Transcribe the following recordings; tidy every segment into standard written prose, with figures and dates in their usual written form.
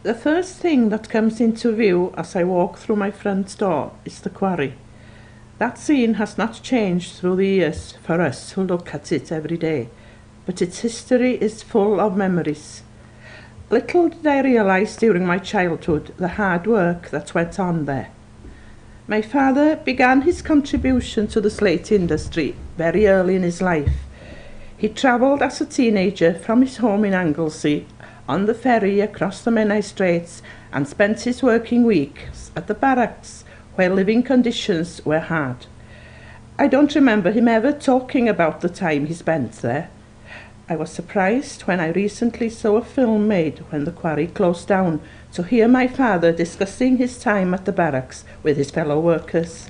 The first thing that comes into view as I walk through my front door is the quarry. That scene has not changed through the years for us who look at it every day, but its history is full of memories. Little did I realise during my childhood the hard work that went on there. My father began his contribution to the slate industry very early in his life. He travelled as a teenager from his home in Anglesey on the ferry across the Menai Straits and spent his working weeks at the barracks where living conditions were hard. I don't remember him ever talking about the time he spent there. I was surprised when I recently saw a film made when the quarry closed down to hear my father discussing his time at the barracks with his fellow workers.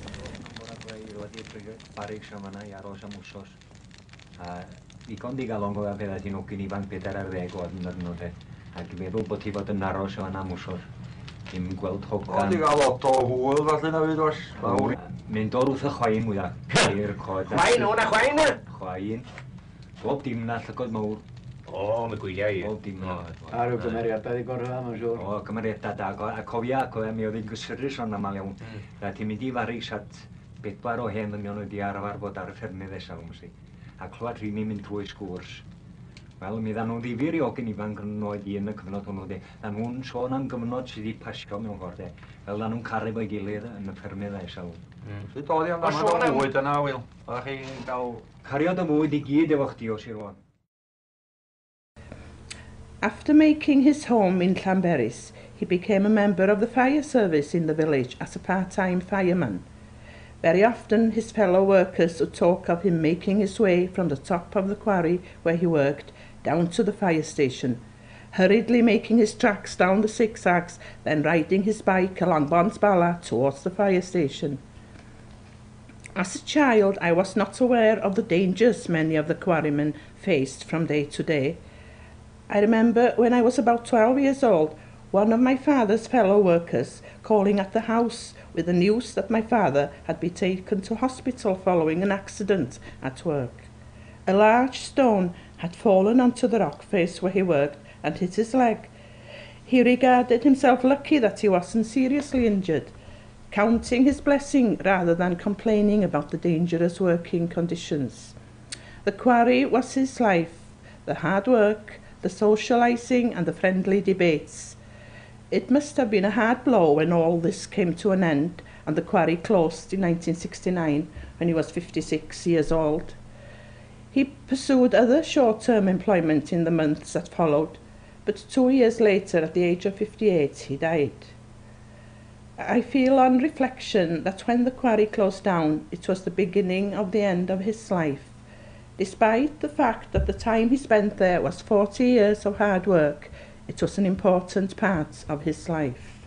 Dim gweld hogan. O, di gael lot o hwyl falle na fyd oes? Mynd o'r wrth y chwain mwya. Chwain o na chwain na? Chwain. Bob dim na llygod mawr. O, mae gwyliau i. Bob dim na. A rhyw gymeriadau i gorfa, mae'n siŵr. O, gymeriadau da. A cofia, mi oedd hi'n gysurus o'n amal iawn. A ti'n mynd i faris at bedwar o hen ddynion wedi arfer bod ar y ffermydd esaw mwysig. A clywed rhywun mynd trwy sgwrs. Wel, mi dda nhw'n ddifur i ogyn ifanc yn oed i yn y cyfnod hwnnw de. Dda nhw'n sôn am gyfnod sydd wedi pasio mewn ffordd de. Fel dda nhw'n caru fo'i gilydd yn y ffermydd esaw. Sut oedd i amdano y bwyd yna, Wil? Oeddech chi'n cael... Cariad y fwyd i gyd efo chdi o Sir Fôn. After making his home in Llanberis, he became a member of the fire service in the village as a part-time fireman. Very often his fellow workers would talk of him making his way from the top of the quarry where he worked down to the fire station, hurriedly making his tracks down the zigzags, then riding his bike along Bonsbala towards the fire station. As a child, I was not aware of the dangers many of the quarrymen faced from day to day. I remember when I was about 12 years old, one of my father's fellow workers calling at the house with the news that my father had been taken to hospital following an accident at work. A large stone had fallen onto the rock face where he worked and hit his leg. He regarded himself lucky that he wasn't seriously injured, counting his blessing rather than complaining about the dangerous working conditions. The quarry was his life, the hard work, the socialising and the friendly debates. It must have been a hard blow when all this came to an end and the quarry closed in 1969 when he was 56 years old. He pursued other short-term employment in the months that followed, but 2 years later, at the age of 58, he died. I feel on reflection that when the quarry closed down, it was the beginning of the end of his life. Despite the fact that the time he spent there was 40 years of hard work, it was an important part of his life.